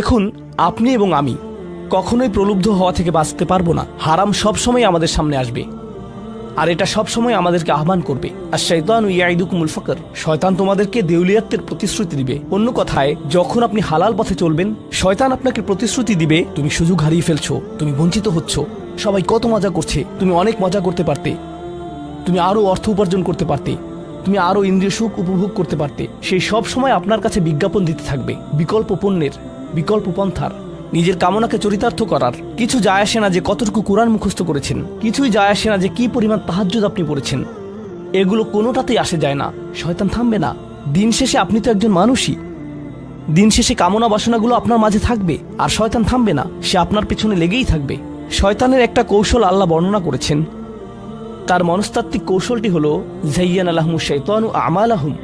দেখুন, আপনি এবং আমি কখনোই প্রলুব্ধ হওয়া থেকে বাঁচতে পারবো না। হারাম সবসময় আমাদের সামনে আসবে, আর এটা সবসময় আমাদেরকে আহ্বান করবে। আর শাইতানু ইয়াইদুকুমুল ফাকর, শয়তান তোমাদেরকে দেউলিয়াতের প্রতিশ্রুতি দিবে। অন্য কথায়, যখন আপনি হালাল পথে চলবেন, শয়তান আপনাকে প্রতিশ্রুতি দিবে তুমি সুযোগ হারিয়ে ফেলছো, তুমি বঞ্চিত হচ্ছ, সবাই কত মজা করছে, তুমি অনেক মজা করতে পারতে, তুমি আরো অর্থ উপার্জন করতে পারতে, তুমি আরো ইন্দ্রিয় সুখ উপভোগ করতে পারতে। সেই সব সময় আপনার কাছে বিজ্ঞাপন দিতে থাকবে বিকল্প পণ্যের, বিকল্প পন্থার। নিজের কামনাকে চরিতার্থ করার কিছু যায় আসে না যে কতটুকু কোরআন মুখস্থ করেছেন, কিছুই যায় আসে না যে কি পরিমাণ তাহাজ্জুদ আপনি পড়েছেন, এগুলো কোনোটাতেই আসে যায় না। শয়তান থামবে না। দিন শেষে আপনি তো একজন মানুষই। দিন শেষে কামনা বাসনাগুলো আপনার মাঝে থাকবে, আর শয়তান থামবে না, সে আপনার পেছনে লেগেই থাকবে। শয়তানের একটা কৌশল আল্লাহ বর্ণনা করেছেন। তার মনস্তাত্ত্বিক কৌশলটি হলো যায়্যানা লাহুমুশ শাইতানু আমালাহুম।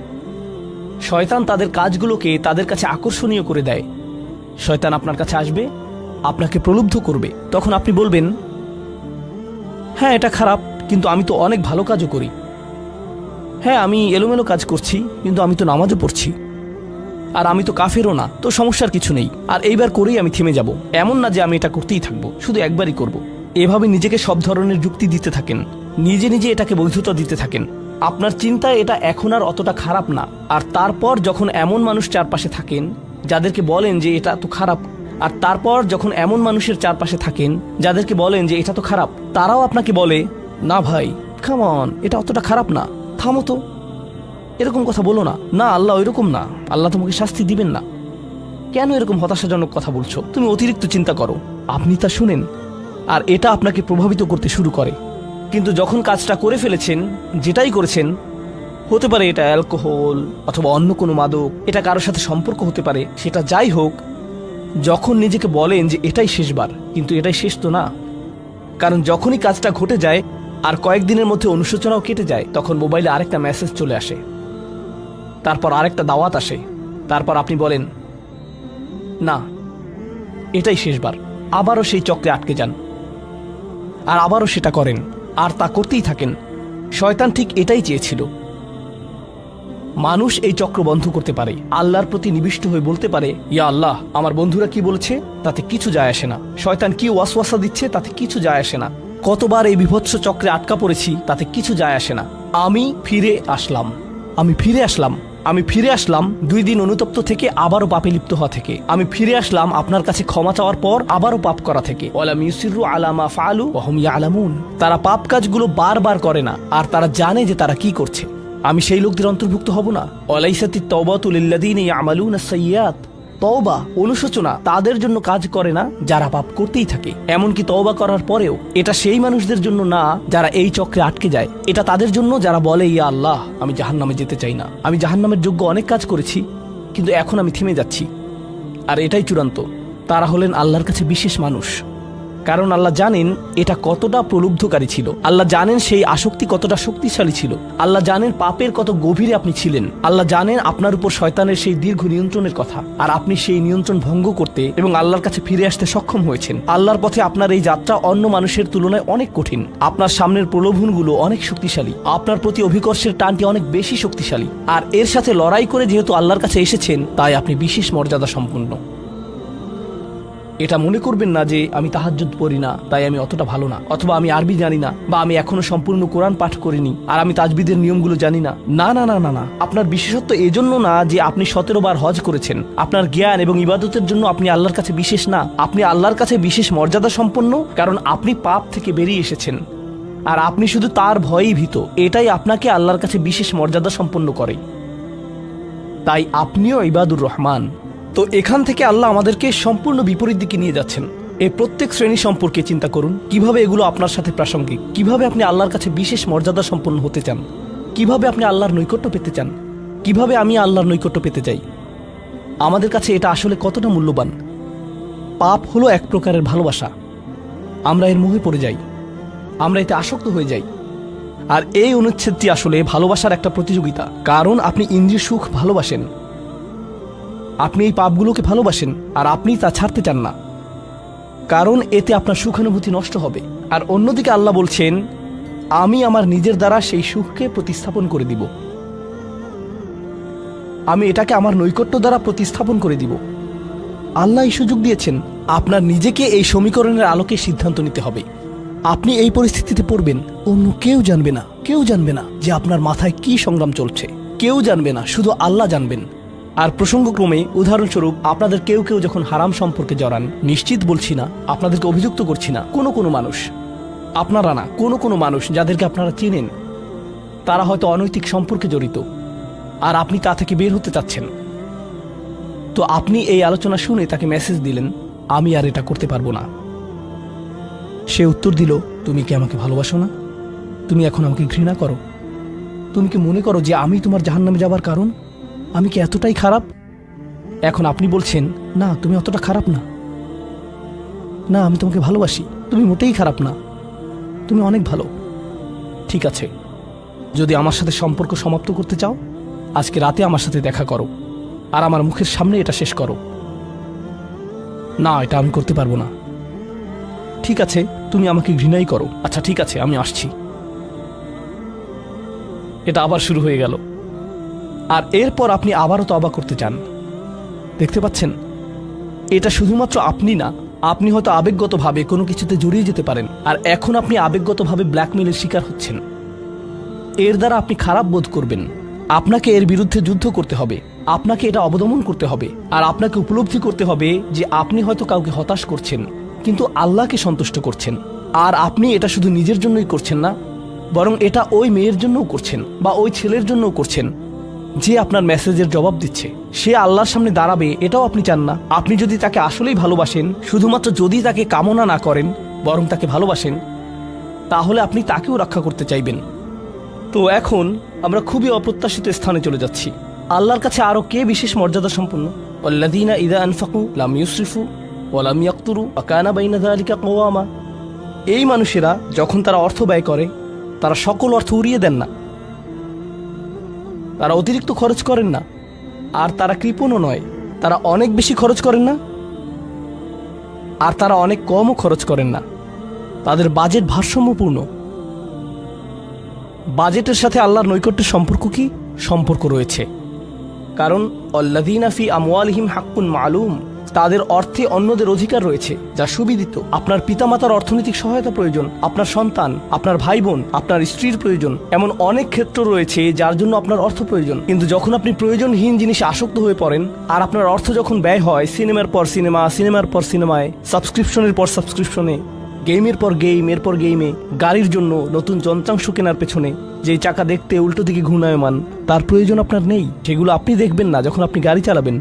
শয়তান তাদের কাজগুলোকে তাদের কাছে আকর্ষণীয় করে দেয়। শয়তান আপনার কাছে আসবে, আপনাকে প্রলুব্ধ করবে। তখন আপনি বলবেন, হ্যাঁ এটা খারাপ, কিন্তু আমি তো অনেক ভালো কাজও করি। হ্যাঁ আমি এলোমেলো কাজ করছি, কিন্তু আমি তো নামাজও পড়ছি, আর আমি তো কাফেরও না, তো সমস্যার কিছু নেই। আর এইবার করেই আমি থেমে যাব, এমন না যে আমি এটা করতেই থাকবো, শুধু একবারই করব। এভাবে নিজেকে সব ধরনের যুক্তি দিতে থাকেন, নিজে নিজে এটাকে বৈধতা দিতে থাকেন। আপনার চিন্তায় এটা এখন আর অতটা খারাপ না। আর তারপর যখন এমন মানুষ চারপাশে থাকেন যাদেরকে বলেন যে এটা তো খারাপ, আর তারপর যখন এমন মানুষের চারপাশে থাকেন যাদেরকে বলেন যে এটা তো খারাপ, তারাও আপনাকে বলে, না ভাই কাম অন, এটা অতটা খারাপ না, থামো তো, এরকম কথা বলো না, না আল্লাহ ওইরকম না, আল্লাহ তোমাকে শাস্তি দিবেন না, কেন এরকম হতাশাজনক কথা বলছো, তুমি অতিরিক্ত চিন্তা করো। আপনি তা শুনেন, আর এটা আপনাকে প্রভাবিত করতে শুরু করে। কিন্তু যখন কাজটা করে ফেলেছেন, যেটাই করেছেন, হতে পারে এটা অ্যালকোহল অথবা অন্য কোনো মাদক, এটা কারোর সাথে সম্পর্ক হতে পারে, সেটা যাই হোক, যখন নিজেকে বলেন যে এটাই শেষবার, কিন্তু এটাই শেষ তো না। কারণ যখনই কাজটা ঘটে যায় আর কয়েকদিনের মধ্যে অনুশোচনাও কেটে যায়, তখন মোবাইলে আরেকটা মেসেজ চলে আসে, তারপর আরেকটা দাওয়াত আসে, তারপর আপনি বলেন না এটাই শেষবার, আবারও সেই চক্রে আটকে যান, আর আবারও সেটা করেন, আর তা করতেই থাকেন। শয়তান ঠিক এটাই চেয়েছিল। মানুষ এই চক্র বন্ধ করতে পারে, আল্লাহর প্রতি নিবিষ্ট হয়ে বলতে পারে, ইয়া আল্লাহ, আমার বন্ধুরা কি বলেছে তাতে কিছু যায় আসে না, শয়তান কি ওয়াসওয়াসা দিচ্ছে তাতে কিছু যায় আসে না, কতবার এই বিভৎস চক্রে আটকা পড়েছি তাতে কিছু যায় আসে না। আমি ফিরে আসলাম, আমি ফিরে আসলাম, আমি ফিরে আসলাম 2 দিন অনুতপ্ত থেকে আবারও পাপে লিপ্ত হওয়া থেকে। আমি ফিরে আসলাম আপনার কাছে ক্ষমা চাওয়ার পর আবারও পাপ করা থেকে। ওয়ালাম ইউসিরু আলা মা ফাআলু ওয়া হুম ইয়ালামুন। তারা পাপ কাজগুলো বারবার করে না, আর তারা জানে যে তারা কি করছে। আমি সেই লোকদের অন্তর্ভুক্ত হব না। ওয়ালাইসাতিত তাওবাতু লিল্লাযিনা ইয়ামালুনা সাইয়্যাত। তওবা, অনুশোচনা তাদের জন্য কাজ করে না যারা পাপ করতেই থাকে। এমনকি তওবা করার পরেও এটা সেই মানুষদের জন্য না যারা এই চক্রে আটকে যায়। এটা তাদের জন্য যারা বলে, ইয়া আল্লাহ, আমি জাহান্নামে যেতে চাই না, আমি জাহান্নামের যোগ্য অনেক কাজ করেছি, কিন্তু এখন আমি থেমে যাচ্ছি। আর এটাই চূড়ান্ত। তারা হলেন আল্লাহর কাছে বিশেষ মানুষ, কারণ আল্লাহ জানেন এটা কতটা প্রলুব্ধকারী ছিল, আল্লাহ জানেন সেই আসক্তি কতটা শক্তিশালী ছিল, আল্লাহ জানেন পাপের কত গভীরে আপনি ছিলেন, আল্লাহ জানেন আপনার উপর শয়তানের সেই দীর্ঘ নিয়ন্ত্রণের কথা, আর আপনি সেই নিয়ন্ত্রণ ভঙ্গ করতে এবং আল্লাহর কাছে ফিরে আসতে সক্ষম হয়েছেন। আল্লাহর পথে আপনার এই যাত্রা অন্য মানুষের তুলনায় অনেক কঠিন। আপনার সামনের প্রলোভনগুলো অনেক শক্তিশালী, আপনার প্রতি অভিকর্ষের টানটি অনেক বেশি শক্তিশালী, আর এর সাথে লড়াই করে যেহেতু আল্লাহর কাছে এসেছেন, তাই আপনি বিশেষ মর্যাদা সম্পন্ন। এটা মনে করবেন না যে আমি তাহাজ্জুদ পড়ি না তাই আমি অতটা ভালো না, অথবা আমি আরবি জানি না, বা আমি এখনো সম্পূর্ণ কোরআন পাঠ করিনি, আর আমি তাজবিদের নিয়মগুলো জানি না। না না না না না, আপনার বিশেষত্ব এজন্য না যে আপনি 17 বার হজ করেছেন। আপনার জ্ঞান এবং ইবাদতের জন্য আপনি আল্লাহর কাছে বিশেষ না, আপনি আল্লাহর কাছে বিশেষ মর্যাদা সম্পন্ন, কারণ আপনি পাপ থেকে বেরিয়ে এসেছেন, আর আপনি শুধু তার ভয়েই ভীত। এটাই আপনাকে আল্লাহর কাছে বিশেষ মর্যাদা সম্পন্ন করে। তাই আপনিও ইবাদুর রহমান। তো এখান থেকে আল্লাহ আমাদেরকে সম্পূর্ণ বিপরীত দিকে নিয়ে যাচ্ছেন। এই প্রত্যেক শ্রেণী সম্পর্কে চিন্তা করুন, কিভাবে এগুলো আপনার সাথে প্রাসঙ্গিক, কিভাবে আপনি আল্লাহর কাছে বিশেষ মর্যাদা সম্পন্ন হতে চান, কিভাবে আপনি আল্লাহর নৈকট্য পেতে চান, কিভাবে আমি আল্লাহর নৈকট্য পেতে চাই। আমাদের কাছে এটা আসলে কতটা মূল্যবান। পাপ হলো এক প্রকারের ভালোবাসা। আমরা এর মোহে পড়ে যাই, আমরা এতে আসক্ত হয়ে যাই। আর এই অনুচ্ছেদটি আসলে ভালোবাসার একটা প্রতিযোগিতা, কারণ আপনি ইন্দ্রিয় সুখ ভালোবাসেন, আপনি এই পাপগুলোকে ভালোবাসেন, আর আপনি তা ছাড়তে চান না, কারণ এতে আপনার সুখানুভূতি নষ্ট হবে। আর অন্যদিকে আল্লাহ বলছেন, আমি আমার নিজের দ্বারা সেই সুখকে প্রতিস্থাপন করে দিব, আমি এটাকে আমার নৈকট্য দ্বারা প্রতিস্থাপন করে দিব। আল্লাহ এই সুযোগ দিয়েছেন। আপনার নিজেকে এই সমীকরণের আলোকে সিদ্ধান্ত নিতে হবে। আপনি এই পরিস্থিতিতে পড়বেন, অন্য কেউ জানবে না, কেউ জানবে না যে আপনার মাথায় কি সংগ্রাম চলছে, কেউ জানবে না, শুধু আল্লাহ জানবেন। আর প্রসঙ্গক্রমে উদাহরণস্বরূপ আপনাদের কেউ কেউ যখন হারাম সম্পর্কে জড়ান, নিশ্চিত বলছি না, আপনাদেরকে অভিযুক্ত করছি না, কোনো মানুষ, আপনারা না, কোনো মানুষ যাদেরকে আপনারা চেনেন, তারা হয়তো অনৈতিক সম্পর্কে জড়িত, আর আপনি তা থেকে বের হতে চাচ্ছেন। তো আপনি এই আলোচনা শুনে তাকে মেসেজ দিলেন, আমি আর এটা করতে পারবো না। সে উত্তর দিল, তুমি কি আমাকে ভালোবাসো না? তুমি এখন আমাকে ঘৃণা করো? তুমি কি মনে করো যে আমি তোমার জাহান্নামে যাবার কারণ? আমি কি এতটাই খারাপ? এখন আপনি বলছেন, না তুমি অতটা খারাপ না, না আমি তোমাকে ভালোবাসি, তুমি মোটেই খারাপ না, তুমি অনেক ভালো। ঠিক আছে, যদি আমার সাথে সম্পর্ক সমাপ্ত করতে চাও, আজকে রাতে আমার সাথে দেখা করো, আর আমার মুখের সামনে এটা শেষ করো। না, এটা আমি করতে পারবো না। ঠিক আছে, তুমি আমাকে ঘৃণাই করো, আচ্ছা ঠিক আছে, আমি আসছি। এটা আবার শুরু হয়ে গেল। আর এরপর আপনি আবারও তওবা করতে চান। দেখতে পাচ্ছেন, এটা শুধুমাত্র আপনি না, আপনি হয়তো আবেগগতভাবে কোনো কিছুতে জড়িয়ে যেতে পারেন, আর এখন আপনি আবেগগতভাবে ব্ল্যাকমেলের শিকার হচ্ছেন। এর দ্বারা আপনি খারাপ বোধ করবেন। আপনাকে এর বিরুদ্ধে যুদ্ধ করতে হবে, আপনাকে এটা অবদমন করতে হবে, আর আপনাকে উপলব্ধি করতে হবে যে আপনি হয়তো কাউকে হতাশ করছেন, কিন্তু আল্লাহকে সন্তুষ্ট করছেন। আর আপনি এটা শুধু নিজের জন্যই করছেন না, বরং এটা ওই মেয়ের জন্যও করছেন, বা ওই ছেলের জন্যও করছেন যে আপনার মেসেজের জবাব দিচ্ছে। সে আল্লাহর সামনে দাঁড়াবে, এটাও আপনি চান না। আপনি যদি তাকে আসলেই ভালোবাসেন, শুধুমাত্র যদি তাকে কামনা না করেন, বরং তাকে ভালোবাসেন, তাহলে আপনি তাকেও রক্ষা করতে চাইবেন। তো এখন আমরা খুবই অপ্রত্যাশিত স্থানে চলে যাচ্ছি। আল্লাহর কাছে আরো কে বিশেষ মর্যাদা সম্পন্ন? আল্লাযীনা ইযা আনফাকু লাম ইউসরিফু ওয়া লাম ইয়াকতুরু ওয়া কানা বাইনা যালিকা কওয়ামা। এই মানুষেরা যখন তারা অর্থ ব্যয় করে, তারা সকল অর্থ উড়িয়ে দেন না, তারা অতিরিক্ত খরচ করেন না, আর তারা কৃপণও নয়। তারা অনেক বেশি খরচ করেন না, আর তারা অনেক কমও খরচ করেন না। তাদের বাজেট ভারসাম্যপূর্ণ। বাজেটের সাথে আল্লাহর নৈকট্যের সম্পর্ক কি? সম্পর্ক রয়েছে, কারণ আল্লাযীনা ফি আমওয়ালিহিম হাক্কুন মালুম, তাদের অর্থে অন্যদের অধিকার রয়েছে যা সুবিদিত। আপনার পিতামাতার অর্থনৈতিক সহায়তা প্রয়োজন, আপনার সন্তান, আপনার ভাই বোন, আপনার স্ত্রীর প্রয়োজন, এমন অনেক ক্ষেত্র রয়েছে যার জন্য আপনার অর্থ প্রয়োজন। কিন্তু যখন আপনি প্রয়োজনহীন জিনিসে আসক্ত হয়ে পড়েন, আর আপনার অর্থ যখন ব্যয় হয় সিনেমার পর সিনেমা, সিনেমার পর সিনেমায়, সাবস্ক্রিপশনের পর সাবস্ক্রিপশনে, গেমের পর গেম, এরপর গেমে, গাড়ির জন্য নতুন যন্ত্রাংশ কেনার পেছনে, যেই চাকা দেখতে উল্টো দিকে ঘূর্ণায়মান, তার প্রয়োজন আপনার নেই। সেগুলো আপনি দেখবেন না যখন আপনি গাড়ি চালাবেন,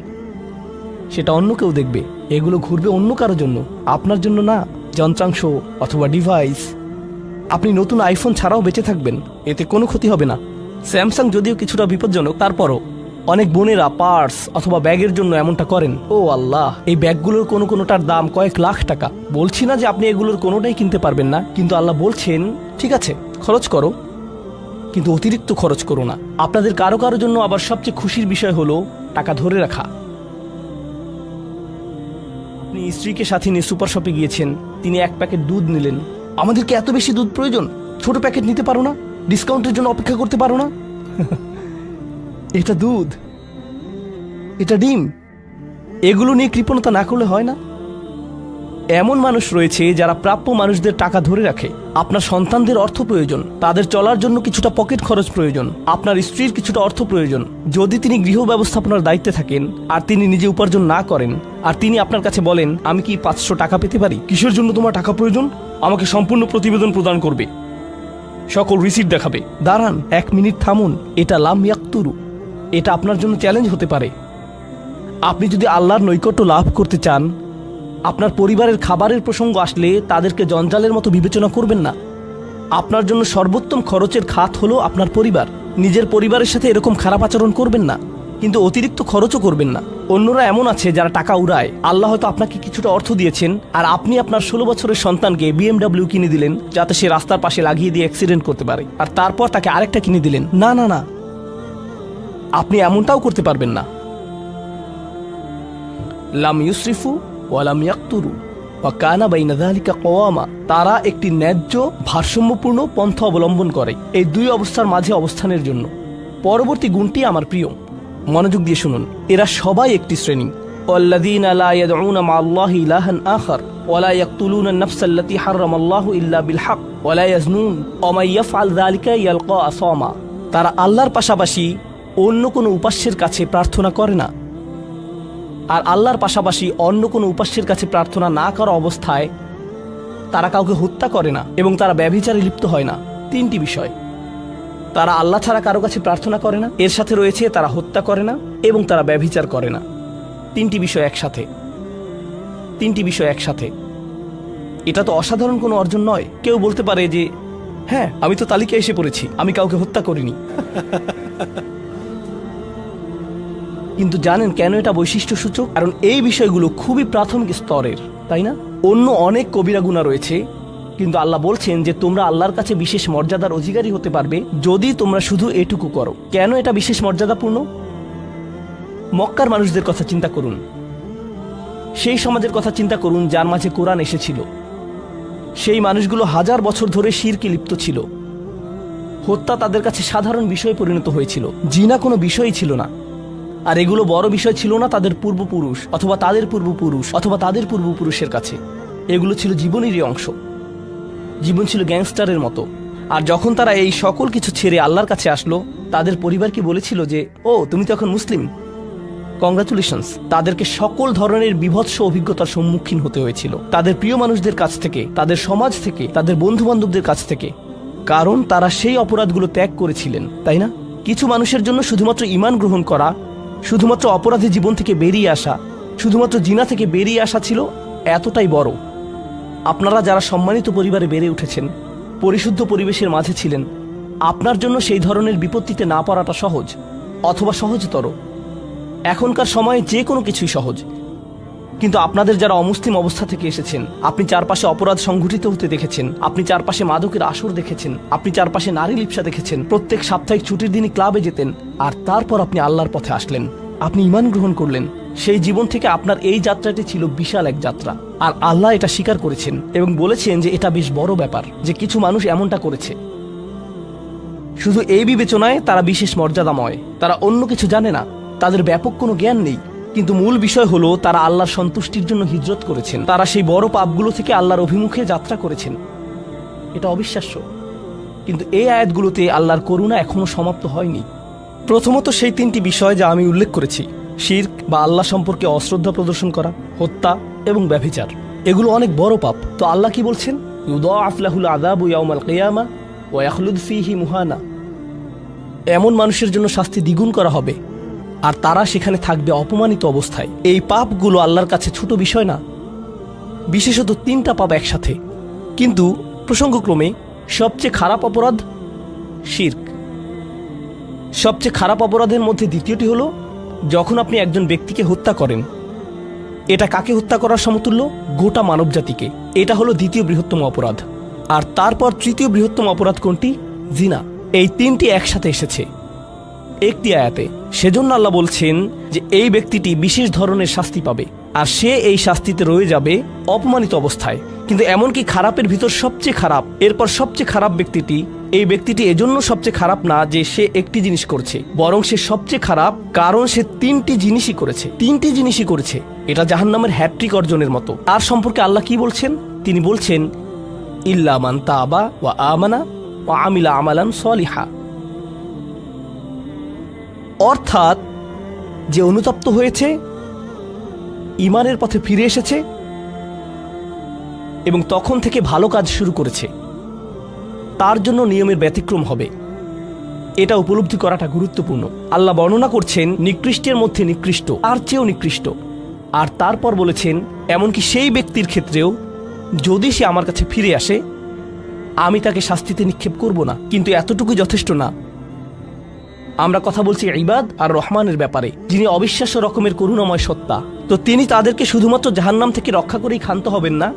সেটা অন্য কেউ দেখবে। এগুলো ঘুরবে অন্য কারোর জন্য, আপনার জন্য না। যন্ত্রাংশ অথবা ডিভাইস। আপনি নতুন আইফোন ছাড়াও বেঁচে থাকবেন, এতে কোনো ক্ষতি হবে না। স্যামসাং যদিও কিছুটা বিপজ্জনক, তারপরও অনেক বোনেরা পার্স অথবা ব্যাগের জন্য এমনটা করেন। ও আল্লাহ, এই ব্যাগগুলোর কোনোটার দাম কয়েক লাখ টাকা। বলছি না যে আপনি এগুলোর কোনোটাই কিনতে পারবেন না, কিন্তু আল্লাহ বলছেন ঠিক আছে খরচ করো, কিন্তু অতিরিক্ত খরচ করো না। আপনাদের কারো কারো জন্য আবার সবচেয়ে খুশির বিষয় হলো টাকা ধরে রাখা। আপনি স্ত্রীকে সাথে নিয়ে সুপার শপে গিয়েছেন, তিনি এক প্যাকেট দুধ নিলেন। আমাদেরকে এত বেশি দুধ প্রয়োজন, ছোট প্যাকেট নিতে পারো না? ডিসকাউন্টের জন্য অপেক্ষা করতে পারো না? এটা দুধ, এটা ডিম, এগুলো নিয়ে কৃপণতা না করলে হয় না? এমন মানুষ রয়েছে যারা প্রাপ্য মানুষদের টাকা ধরে রাখে। আপনার সন্তানদের অর্থ প্রয়োজন, তাদের চলার জন্য কিছুটা পকেট খরচ প্রয়োজন, আপনার স্ত্রীর কিছুটা অর্থ প্রয়োজন। যদি তিনি গৃহ ব্যবস্থাপনার দায়িত্বে থাকেন আর তিনি নিজে উপার্জন না করেন, আর তিনি আপনার কাছে বলেন আমি কি 500 টাকা পেতে পারি? কিসের জন্য তোমার টাকা প্রয়োজন? আমাকে সম্পূর্ণ প্রতিবেদন প্রদান করবে, সকল রিসিট দেখাবে। দাঁড়ান, 1 মিনিট থামুন। এটা লাম ইয়াকতুরু, এটা আপনার জন্য চ্যালেঞ্জ হতে পারে। আপনি যদি আল্লাহর নৈকট্য লাভ করতে চান, আপনার পরিবারের খাবারের প্রসঙ্গ আসলে তাদেরকে জঞ্জালের মতো বিবেচনা করবেন না। আপনার জন্য সর্বোত্তম খরচের খাত হলো আপনার পরিবার। নিজের পরিবারের সাথে এরকম খারাপ আচরণ করবেন না, কিন্তু অতিরিক্ত খরচও করবেন না। অন্যরা এমন আছে যারা টাকা উড়ায়। আল্লাহ হয়তো আপনাকে কিছুটা অর্থ দিয়েছেন, আর আপনি আপনার 16 বছরের সন্তানকে BMW কিনে দিলেন যাতে সে রাস্তার পাশে লাগিয়ে দিয়ে অ্যাক্সিডেন্ট করতে পারে, আর তারপর তাকে আরেকটা কিনে দিলেন। না না না, আপনি এমনটাও করতে পারবেন না। লাম ইউসরিফু ওয়া লাম ইয়াকতুরু ওয়া কানা বাইনা যালিকা কওয়ামা। তারা একটি ন্যায্য ভারসাম্যপূর্ণ পন্থা অবলম্বন করে এই দুই অবস্থার মাঝে অবস্থানের জন্য। পরবর্তী গুণটি আমার প্রিয়, মনোযোগ দিয়ে শুনুন। এরা সবাই একটি শ্রেণী, ওয়াল্লাযীনা লা ইয়াদউনা মা'আল্লাহি ইলাহান আখার ওয়া লা ইয়াকতুলুনা আন-নাফসা আল্লাতী হারামাল্লাহু ইল্লা বিল হক ওয়া লা ইয়াজনুন ওয়া মান ইয়াফআল যালিকা ইয়ালকা আসামা। তারা আল্লাহর পাশাপাশি অন্য কোনো উপাস্যের কাছে প্রার্থনা করে না, আর আল্লাহর পাশাপাশি অন্য কোনো উপাস্যের কাছে প্রার্থনা না করা অবস্থায় তারা কাউকে হত্যা করে না এবং তারা ব্যভিচারে লিপ্ত হয় না। তিনটি বিষয়, তারা আল্লাহ ছাড়া কারো কাছে প্রার্থনা করে না, এর সাথে রয়েছে তারা হত্যা করে না এবং তারা ব্যভিচার করে না। তিনটি বিষয় একসাথে, তিনটি বিষয় একসাথে। এটা তো অসাধারণ কোনো অর্জন নয়। কেউ বলতে পারে যে হ্যাঁ, আমি তো তালিকায় এসে পড়েছি, আমি কাউকে হত্যা করিনি। কিন্তু জানেন কেন এটা বৈশিষ্ট্য সূচক? কারণ এই বিষয়গুলো খুবই প্রাথমিক স্তরের, তাই না? অন্য অনেক কবিরা গুনাহ রয়েছে, কিন্তু আল্লাহ বলছেন যে তোমরা আল্লাহর কাছে বিশেষ মর্যাদার অধিকারী হতে পারবে যদি তোমরা শুধু এটুকু করো। কেন এটা বিশেষ মর্যাদাপূর্ণ? মক্কার মানুষদের কথা চিন্তা করুন, সেই সমাজের কথা চিন্তা করুন যার মাঝে কোরআন এসেছিল। সেই মানুষগুলো হাজার বছর ধরে শিরকে লিপ্ত ছিল। হত্যা তাদের কাছে সাধারণ বিষয়ে পরিণত হয়েছিল, জিনা কোনো বিষয়ই ছিল না। আর এগুলো বড় বিষয় ছিল না তাদের পূর্বপুরুষ অথবা তাদের পূর্বপুরুষ অথবা তাদের পূর্বপুরুষের কাছে। এগুলো ছিল জীবনেরই অংশ। জীবন ছিল গ্যাংস্টারের মতো। আর যখন তারা এই সকল কিছু ছেড়ে আল্লাহর কাছে আসলো, তাদের পরিবার কি বলেছিল যে ও তুমি তো এখন মুসলিম, কংগ্রাচুলেশনস। তাদেরকে সকল ধরনের বিভৎস অভিজ্ঞতার সম্মুখীন হতে হয়েছিল, তাদের প্রিয় মানুষদের কাছ থেকে, তাদের সমাজ থেকে, তাদের বন্ধু বান্ধবদের কাছ থেকে, কারণ তারা সেই অপরাধগুলো ত্যাগ করেছিলেন, তাই না? কিছু মানুষের জন্য শুধুমাত্র ঈমান গ্রহণ করা, শুধুমাত্র অপরাধী জীবন থেকে বেরিয়ে আসা, শুধুমাত্র জিনা থেকে বেরিয়ে আসা ছিল এতটাই বড়। আপনারা যারা সম্মানিত পরিবারে বেড়ে উঠেছেন, পরিশুদ্ধ পরিবেশের মাঝে ছিলেন, আপনার জন্য সেই ধরনের বিপত্তিতে না পড়াটা সহজ অথবা সহজতর। এখনকার সময়ে যে কোনো কিছুই সহজ, কিন্তু আপনাদের যারা অমুসলিম অবস্থা থেকে এসেছেন, আপনি চারপাশে অপরাধ সংঘটিত হতে দেখেছেন, আপনি চারপাশে মাদকের আসর দেখেছেন, আপনি চারপাশে নারী লিপ্সা দেখেছেন, প্রত্যেক সাপ্তাহিক ছুটির দিনই ক্লাবে যেতেন, আর তারপর আপনি আল্লাহর পথে আসলেন, আপনি ঈমান গ্রহণ করলেন। সেই জীবন থেকে আপনার এই যাত্রাটি ছিল বিশাল এক যাত্রা, আর আল্লাহ এটা স্বীকার করেছেন এবং বলেছেন যে এটা বেশ বড় ব্যাপার যে কিছু মানুষ এমনটা করেছে। শুধু এই বিবেচনায় তারা বিশেষ মর্যাদাময়, তারা অন্য কিছু জানে না, তাদের ব্যাপক কোনো জ্ঞান নেই, কিন্তু মূল বিষয় হলো তারা আল্লাহর সন্তুষ্টির জন্য হিজরত করেছেন, তারা সেই বড় পাপগুলো থেকে আল্লাহর অভিমুখে যাত্রা করেছেন। এটা অবিশ্বাস্য। কিন্তু এই আয়াতগুলোতে আল্লাহর করুণা এখনো সমাপ্ত হয়নি। প্রথমত সেই তিনটি বিষয় যা আমি উল্লেখ করেছি, শিরক বা আল্লাহ সম্পর্কে অশ্রদ্ধা প্রদর্শন করা, হত্যা এবং ব্যভিচার, এগুলো অনেক বড় পাপ। তো আল্লাহ কি বলছেন? ইউদাআফ লাহুল আযাবু ইয়াউমাল কিয়ামা ওয়া ইয়াখলুদ ফীহি মুহানা। এমন মানুষের জন্য শাস্তি দ্বিগুণ করা হবে, আর তারা সেখানে থাকবে অপমানিত অবস্থায়। এই পাপগুলো আল্লাহর কাছে ছোট বিষয় না, বিশেষত তিনটা পাপ একসাথে। কিন্তু প্রসঙ্গক্রমে সবচেয়ে খারাপ অপরাধ শিরক। সবচেয়ে খারাপ অপরাধের মধ্যে দ্বিতীয়টি হলো যখন আপনি একজন ব্যক্তিকে হত্যা করেন। এটা কাকে হত্যা করার সমতুল্য? গোটা মানবজাতিকে। এটা হলো দ্বিতীয় বৃহত্তম অপরাধ। আর তারপর তৃতীয় বৃহত্তম অপরাধ কোনটি? জিনা। এই তিনটি একসাথে এসেছে একটি আয়াতে। সেজন্য আল্লাহ বলছেন যে এই ব্যক্তিটি বিশেষ ধরনের শাস্তি পাবে, আর সে এই শাস্তিতে রয়ে যাবে অপমানিত অবস্থায়। কিন্তু এমনকি খারাপের ভিতর সবচেয়ে খারাপ, এরপর সবচেয়ে খারাপ ব্যক্তিটি, এই ব্যক্তিটি এজন্য সবচেয়ে খারাপ না যে সে একটি জিনিস করছে, বরং সে সবচেয়ে খারাপ কারণ সে তিনটি জিনিসই করেছে। তিনটি জিনিসই করেছে। এটা জাহান্নামের হ্যাট্রিক অর্জনের মতো। তার সম্পর্কে আল্লাহ কি বলছেন? তিনি বলছেন ইল্লা মান তাবা ওয়া আমানা ওয়া আমিলা আমালান সলিহা। অর্থাৎ যে অনুতপ্ত হয়েছে, ঈমানের পথে ফিরে এসেছে এবং তখন থেকে ভালো কাজ শুরু করেছে, তার জন্য নিয়মের ব্যতিক্রম হবে। এটা উপলব্ধি করাটা গুরুত্বপূর্ণ। আল্লাহ বর্ণনা করছেন নিকৃষ্টের মধ্যে নিকৃষ্ট, আর চেয়েও নিকৃষ্ট। আর তারপর বলেছেন এমনকি সেই ব্যক্তির ক্ষেত্রেও যদি সে আমার কাছে ফিরে আসে, আমি তাকে শাস্তিতে নিক্ষেপ করব না। কিন্তু এতটুকু যথেষ্ট না। আমরা কথা বলছি ইবাদ আর রহমানের ব্যাপারে, যিনি অবিশ্বাস্য রকমের করুণাময় সত্তা। তো তিনি তাদেরকে শুধুমাত্র জাহান্নাম থেকে রক্ষা করেই ক্ষান্ত হবেন না,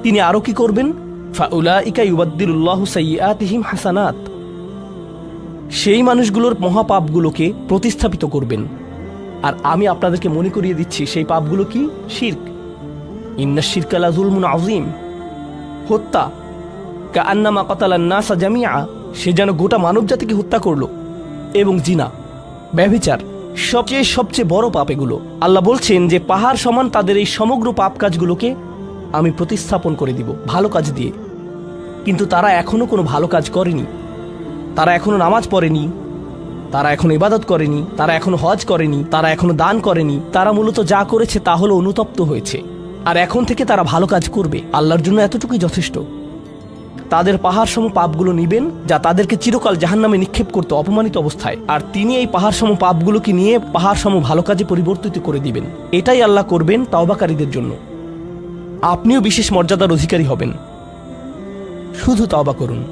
তিনি আরো কি করবেন? ফাউলাইকা ইউবাদদিলুল্লাহু সাইয়্যাতিহিম হাসানাত। সেই মানুষগুলোর মহাপাপগুলোকে প্রতিস্থাপিত করবেন। আর আমি আপনাদেরকে মনে করিয়ে দিচ্ছি সেই পাপগুলো কি? শিরক। ইন্নাশ শিরকা লাযুলমুন আযীম। হত্যা, কাআন্নামা কাতালান নাসা জামিআ, সে যেন গোটা মানবজাতিকে হত্যা করলো। এবং জিনা, ব্যভিচার, সবচেয়ে বড় পাপ এগুলো। আল্লাহ বলছেন যে পাহাড় সমান তাদের এই সমগ্র পাপ কাজগুলোকে আমি প্রতিস্থাপন করে দিব ভালো কাজ দিয়ে। কিন্তু তারা এখনো কোনো ভালো কাজ করেনি, তারা এখনো নামাজ পড়েনি, তারা এখনো ইবাদত করেনি, তারা এখনো হজ করেনি, তারা এখনো দান করেনি। তারা মূলত যা করেছে তা হলো অনুতপ্ত হয়েছে। আর এখন থেকে তারা ভালো কাজ করবে, আল্লাহর জন্য এতটুকুই যথেষ্ট। তাদের পাহাড় সম পাপগুলো নিবেন, যা তাদেরকে চিরকাল জাহান্নামে নিক্ষেপ করতে অপমানিত অবস্থায়, আর তিনি এই পাহাড় সম পাপগুলোকে নিয়ে পাহাড় সম ভালো কাজে পরিবর্তিত করে দিবেন। এটাই আল্লাহ করবেন তাওবাকারীদের জন্য। আপনিও বিশেষ মর্যাদার অধিকারী হবেন। শুধু তাওবা করুন।